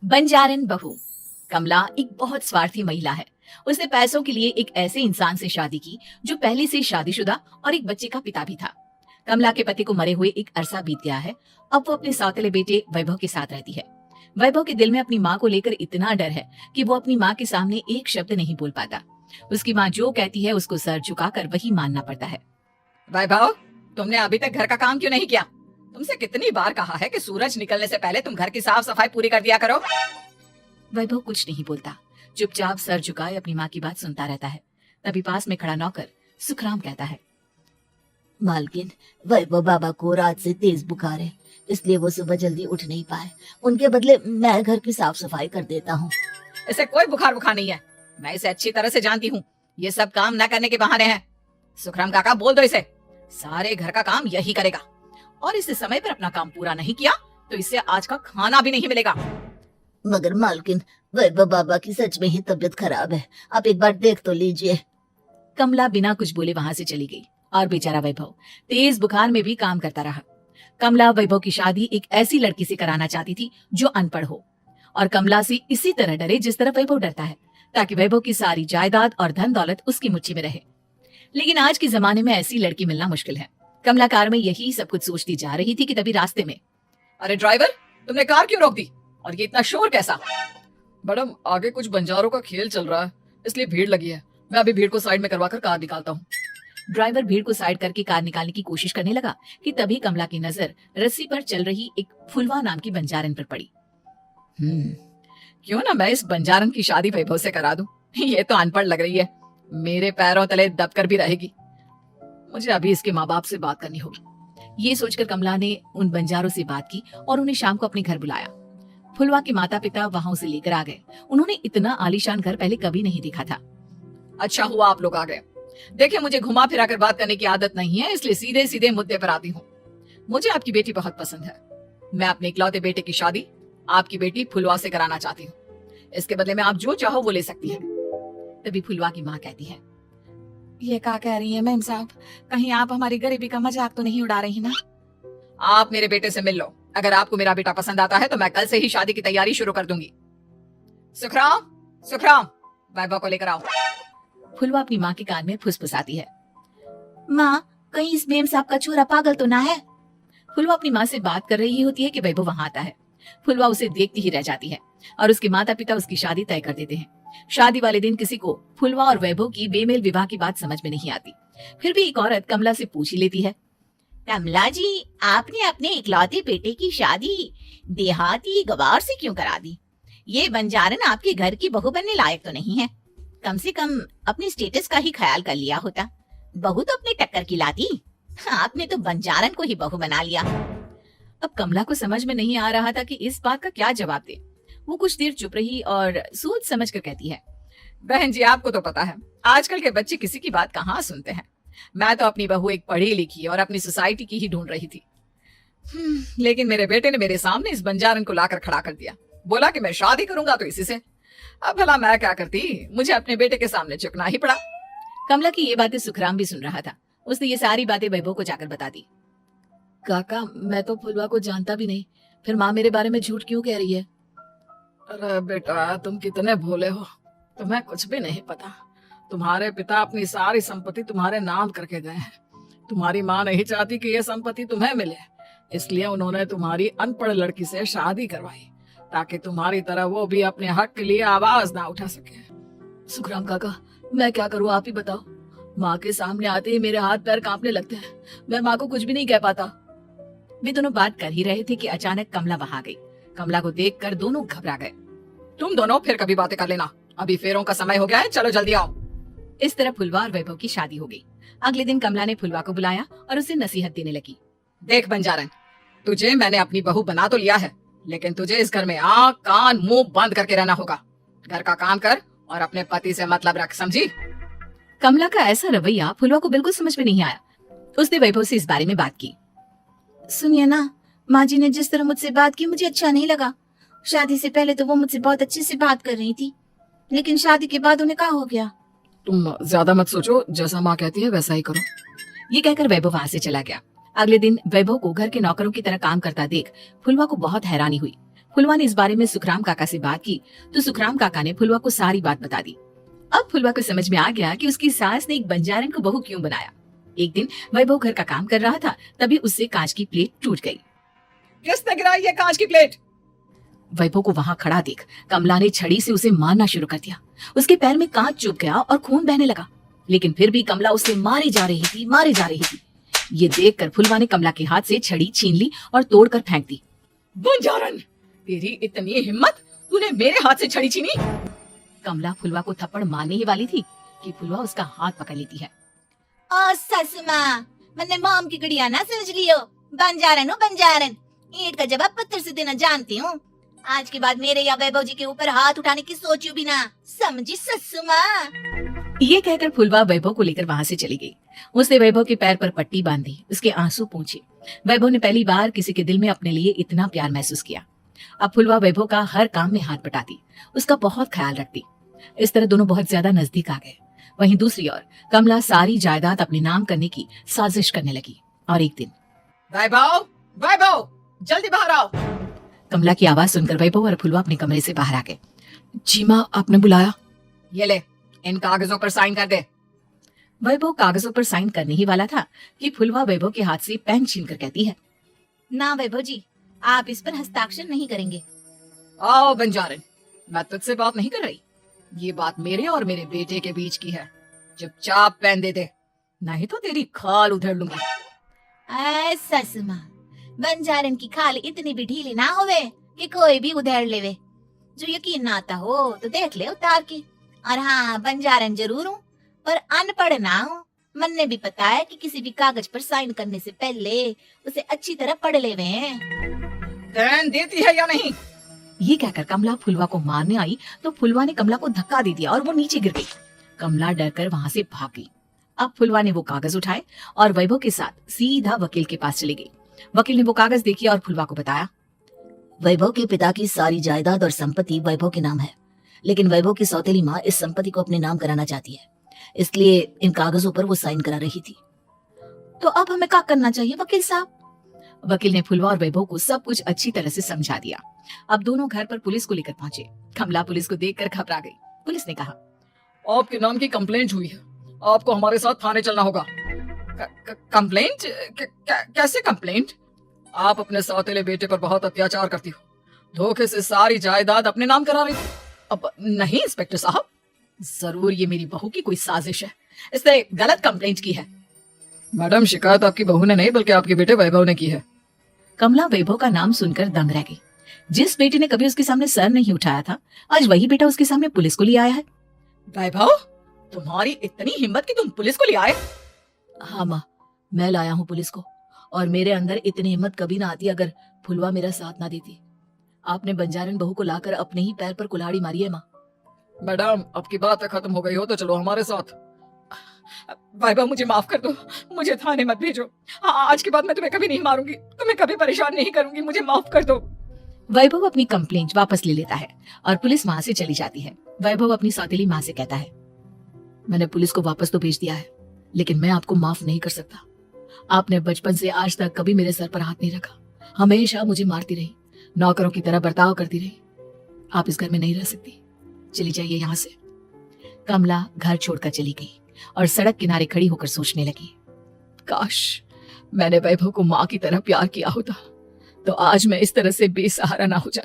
बंजारन बहू। कमला एक बहुत स्वार्थी महिला है। उसने पैसों के लिए एक ऐसे इंसान से शादी की जो पहले से शादीशुदा और एक बच्चे का पिता भी था। कमला के पति को मरे हुए एक अरसा बीत गया है। अब वो अपने सौतेले बेटे वैभव के साथ रहती है। वैभव के दिल में अपनी माँ को लेकर इतना डर है कि वो अपनी माँ के सामने एक शब्द नहीं बोल पाता। उसकी माँ जो कहती है उसको सर झुकाकर वही मानना पड़ता है। वैभव, तुमने अभी तक घर का काम क्यों नहीं किया? तुमसे कितनी बार कहा है कि सूरज निकलने से पहले तुम घर की साफ सफाई पूरी कर दिया करो। वैभव कुछ नहीं बोलता, चुपचाप सर झुकाए अपनी माँ की बात सुनता रहता है। तभी पास में खड़ा नौकर सुखराम कहता है, मालकिन, वैभव बाबा को रात से तेज बुखार है, इसलिए वो सुबह जल्दी उठ नहीं पाए। उनके बदले मैं घर की साफ सफाई कर देता हूँ। इसे कोई बुखार नहीं है। मैं इसे अच्छी तरह से जानती हूँ। ये सब काम न करने के बहाने हैं। सुखराम काका, बोल दो इसे, सारे घर का काम यही करेगा। और इसे समय पर अपना काम पूरा नहीं किया तो इसे आज का खाना भी नहीं मिलेगा। मगर मालकिन, वैभव बाबा की सच में ही तबीयत खराब है, आप एक बार देख तो लीजिए। कमला बिना कुछ बोले वहां से चली गई और बेचारा वैभव तेज बुखार में भी काम करता रहा। कमला वैभव की शादी एक ऐसी लड़की से कराना चाहती थी जो अनपढ़ हो और कमला से इसी तरह डरे जिस तरह वैभव डरता है, ताकि वैभव की सारी जायदाद और धन दौलत उसकी मुट्ठी में रहे। लेकिन आज के जमाने में ऐसी लड़की मिलना मुश्किल है। कमला कार में यही सब कुछ सोचती जा रही थी कि तभी रास्ते में, अरे ड्राइवर, तुमने कार क्यों रोक दी? और ये इतना शोर कैसा? मैडम, आगे कुछ बंजारों का खेल चल रहा है, इसलिए भीड़ लगी है। मैं अभी भीड़ को साइड में करवाकर कार निकालता हूँ। ड्राइवर भीड़ को साइड करके कार निकालने की कोशिश करने लगा कि तभी कमला की नजर रस्सी पर चल रही एक फुलवा नाम की बंजारन पर पड़ी। क्यों ना मैं इस बंजारन की शादी वैभव से करा दूं? ये तो अनपढ़ लग रही है, मेरे पैरों तले दबकर भी रहेगी। मुझे अभी इसके माँ बाप से बात करनी होगी। ये सोचकर कमला ने उन बंजारों से बात की और उन्हें शाम को अपने घर बुलाया। फुलवा के माता पिता वहां उसे लेकर आ गए। उन्होंने इतना आलीशान घर पहले कभी नहीं देखा था। अच्छा हुआ आप लोग आ गए। देखिए, मुझे घुमा फिरा कर बात करने की आदत नहीं है, इसलिए सीधे सीधे मुद्दे पर आती हूँ। मुझे आपकी बेटी बहुत पसंद है। मैं अपने इकलौते बेटे की शादी आपकी बेटी फुलवा से कराना चाहती हूँ। इसके बदले में आप जो चाहो वो ले सकती है। तभी फुलवा की माँ कहती है, ये क्या कह रही है मैम साहब? कहीं आप हमारी गरीबी का मजाक तो नहीं उड़ा रही ना? आप मेरे बेटे से मिल लो। अगर आपको मेरा बेटा पसंद आता है तो मैं कल से ही शादी की तैयारी शुरू कर दूंगी। सुखराम, सुखराम, वैभव को लेकर आओ। फुलवा अपनी माँ के कान में फुसफुसाती है, माँ, कहीं इस मेम साहब का छोरा पागल तो ना है? फुलवा अपनी माँ से बात कर रही होती है कि वैभव वहां आता है। फुलवा उसे देखती ही रह जाती है और उसके माता पिता उसकी शादी तय कर देते हैं। शादी वाले दिन किसी को फुलवा और वैभव की बेमेल विवाह की बात समझ में नहीं आती। फिर भी एक औरत कमला से पूछ ही लेती है, कमला जी, आपने अपने इकलौते बेटे की शादी देहाती गवार से क्यों करा दी? ये बंजारन आपके घर की बहू बनने लायक तो नहीं है। कम से कम अपने स्टेटस का ही ख्याल कर लिया होता। बहू तो अपने टक्कर की लाती, आपने तो बंजारन को ही बहू बना लिया। अब कमला को समझ में नहीं आ रहा था कि इस बात का क्या जवाब दे। वो कुछ देर चुप रही और सोच समझ कर कहती है, बहन जी, आपको तो पता है आजकल के बच्चे किसी की बात कहाँ सुनते हैं। मैं तो अपनी बहू एक पढ़ी लिखी और अपनी सोसाइटी की ही ढूंढ रही थी। लेकिन मेरे बेटे ने मेरे सामने इस बंजारन को लाकर खड़ा कर दिया। बोला कि मैं शादी करूंगा तो इसी से। अब भला मैं क्या करती, मुझे अपने बेटे के सामने झुकना ही पड़ा। कमला की ये बातें सुखराम भी सुन रहा था। उसने ये सारी बातें वैभव को जाकर बता दी। काका, मैं तो फुलवा को जानता भी नहीं, फिर माँ मेरे बारे में झूठ क्यों कह रही है? अरे बेटा, तुम कितने भोले हो, तुम्हें कुछ भी नहीं पता। तुम्हारे पिता अपनी सारी संपत्ति तुम्हारे नाम करके गए हैं। तुम्हारी माँ नहीं चाहती कि यह संपत्ति तुम्हें मिले, इसलिए उन्होंने तुम्हारी अनपढ़ लड़की से शादी करवाई ताकि तुम्हारी तरह वो भी अपने हक के लिए आवाज ना उठा सके। सुखराम काका, मैं क्या करूँ, आप ही बताओ। माँ के सामने आते ही मेरे हाथ पैर कांपने लगते हैं। मैं माँ को कुछ भी नहीं कह पाता। वे दोनों बात कर ही रहे थे कि अचानक कमला वहां गई। कमला को देखकर दोनों घबरा गए। तुम दोनों फिर कभी बातें कर लेना, अभी फेरों का समय हो गया है, चलो जल्दी आओ। इस तरह फुलवा और वैभव की शादी हो गई। अगले दिन कमला ने फुलवा को बुलाया और उसे नसीहत देने लगी। देख बंजारन, तुझे मैंने अपनी बहू बना तो लिया है, लेकिन तुझे इस घर में आँख कान मुंह बंद करके रहना होगा। घर का काम कर और अपने पति से मतलब रख, समझी? कमला का ऐसा रवैया फुलवा को बिल्कुल समझ में नहीं आया। उसने वैभव से इस बारे में बात की। सुनिए ना, माँ जी ने जिस तरह मुझसे बात की मुझे अच्छा नहीं लगा। शादी से पहले तो वो मुझसे बहुत अच्छे से बात कर रही थी, लेकिन शादी के बाद उन्हें क्या हो गया? तुम ज्यादा मत सोचो, जैसा माँ कहती है वैसा ही करो। ये कहकर वैभव वहां से चला गया। अगले दिन वैभव को घर के नौकरों की तरह काम करता देख फुलवा को बहुत हैरानी हुई। फुलवा ने इस बारे में सुखराम काका से बात की तो सुखराम काका ने फुलवा को सारी बात बता दी। अब फुलवा को समझ में आ गया कि उसकी सास ने एक बंजारन को बहू क्यों बनाया। एक दिन वैभव घर का काम कर रहा था, तभी उससे कांच की प्लेट टूट गई। किसने गिराई ये कांच की प्लेट? वैभव को वहां खड़ा देख कमला ने छड़ी से उसे मारना शुरू कर दिया। उसके पैर में कांच चुभ गया और खून बहने लगा, लेकिन फिर भी कमला उसे मारे जा रही थी। ये देखकर फुलवा ने कमला के हाथ से छड़ी छीन ली और तोड़कर फेंक दी। बंजारन, तेरी इतनी हिम्मत, तूने मेरे हाथ से छड़ी छीनी? कमला फुलवा को थप्पड़ मारने ही वाली थी कि फुलवा उसका हाथ पकड़ लेती है। ओ सासू माँ, मैंने मोम की गुड़िया ना समझ लियो। बंजारन हो बंजारन, ईंट का जवाब पत्थर से देना जानती हूँ। आज के बाद मेरे या वैभव जी के ऊपर हाथ उठाने की सोचो भी ना, समझी ससु माँ? ये कहकर फुलवा वैभव को लेकर वहां से चली गई। उसने वैभव के पैर पर पट्टी बांधी, उसके आंसू पोंछे। वैभव ने पहली बार किसी के दिल में अपने लिए इतना प्यार महसूस किया। अब फुलवा वैभव का हर काम में हाथ बटाती, उसका बहुत ख्याल रखती। इस तरह दोनों बहुत ज्यादा नजदीक आ गए। वहीं दूसरी ओर कमला सारी जायदाद अपने नाम करने की साजिश करने लगी। और एक दिन वैभव, जल्दी बाहर आओ। कमला की आवाज सुनकर वैभव और फुलवा अपने कमरे से बाहर आ गए। जी माँ, आपने बुलाया? ये ले, इन कागजों पर साइन कर दे। वैभव कागजों पर साइन करने ही वाला था कि फुलवा वैभव के हाथ से पेन छीनकर कहती है, ना वैभव जी, आप इस पर हस्ताक्षर नहीं करेंगे। आओ बंजारन, मैं तुझसे बात नहीं कर रही। ये बात मेरे और मेरे बेटे के बीच की है। चुपचाप पेन दे दे, नहीं तो तेरी खाल उधेड़ लूंगी। ससु माँ, बंजारन की खाल इतनी भी ढीली ना होवे कि कोई भी उधेड़ लेवे। जो यकीन ना आता हो तो देख ले उतार के। और हाँ, बंजारन जरूर हूँ पर अनपढ़ ना हूँ। मन ने भी पता है कि किसी भी कागज पर साइन करने से पहले उसे अच्छी तरह पढ़ लेवे हैं। पेन देती है या नहीं? ये कहकर कमला फुलवा को मारने आई तो फुलवा ने कमला को धक्का दे दिया और वो नीचे गिर गई। कमला डरकर वहां से भाग गई। अब फुलवा ने वो कागज उठाए और वैभव के साथ सीधा वकील के पास चली गई। वकील ने वो कागज देखी और फुलवा को बताया, वैभव के पिता की सारी जायदाद और संपत्ति वैभव के नाम है, लेकिन वैभव की सौतेली माँ इस संपत्ति को अपने नाम कराना चाहती है, इसलिए इन कागजों पर वो साइन करा रही थी। तो अब हमें क्या करना चाहिए वकील साहब? वकील ने फुलवा और वैभव को सब कुछ अच्छी तरह से समझा दिया। अब दोनों घर पर पुलिस को लेकर पहुंचे। कमला पुलिस को देखकर घबरा गई। पुलिस ने कहा, आपके नाम की कंप्लेंट हुई है, आपको हमारे साथ थाने चलना होगा। कंप्लेंट? कैसे कंप्लेंट? आप अपने सौतेले बेटे पर बहुत अत्याचार करती हो, धोखे से सारी जायदाद अपने नाम करा रही थी। अब नहीं इंस्पेक्टर साहब, जरूर ये मेरी बहू की कोई साजिश है, इसने गलत कंप्लेंट की है। मैडम, शिकायत आपकी बहू ने नहीं बल्कि आपके बेटे वैभव ने की है। कमला वैभव का नाम सुनकर दंग रह गई। जिस बेटे ने कभी उसके सामने सर नहीं उठाया था, आज वही बेटा उसके सामने पुलिस को ले आया है। वैभव, तुम्हारी इतनी हिम्मत कि तुम पुलिस को ले आए? हाँ माँ, मैं लाया हूँ पुलिस को, और मेरे अंदर इतनी हिम्मत कभी ना आती अगर फुलवा मेरा साथ ना देती। आपने बंजारन बहू को लाकर अपने ही पैर पर कुल्हाड़ी मारी है माँ। मैडम, आपकी बात खत्म हो गई हो तो चलो हमारे साथ। वैभव, मुझे माफ कर दो, मुझे थाने मत भेजो। आज के बाद मैं तुम्हें कभी नहीं मारूंगी, तुम्हें कभी परेशान नहीं करूंगी, मुझे माफ कर दो। वैभव अपनी कंप्लेंट वापस ले लेता है और पुलिस वहां से चली जाती है। वैभव अपनी सौतेली माँ से कहता है, मैंने पुलिस को वापस तो भेज दिया है, लेकिन मैं आपको माफ नहीं कर सकता। आपने बचपन से आज तक कभी मेरे सर पर हाथ नहीं रखा, हमेशा मुझे मारती रही, नौकरों की तरह बर्ताव करती रही। आप इस घर में नहीं रह सकती, चली जाइए यहाँ से। कमला घर छोड़कर चली गई और सड़क किनारे खड़ी होकर सोचने लगी, काश मैंने वैभव को माँ की तरह प्यार किया होता तो आज मैं इस तरह से बेसहारा ना हो जाती।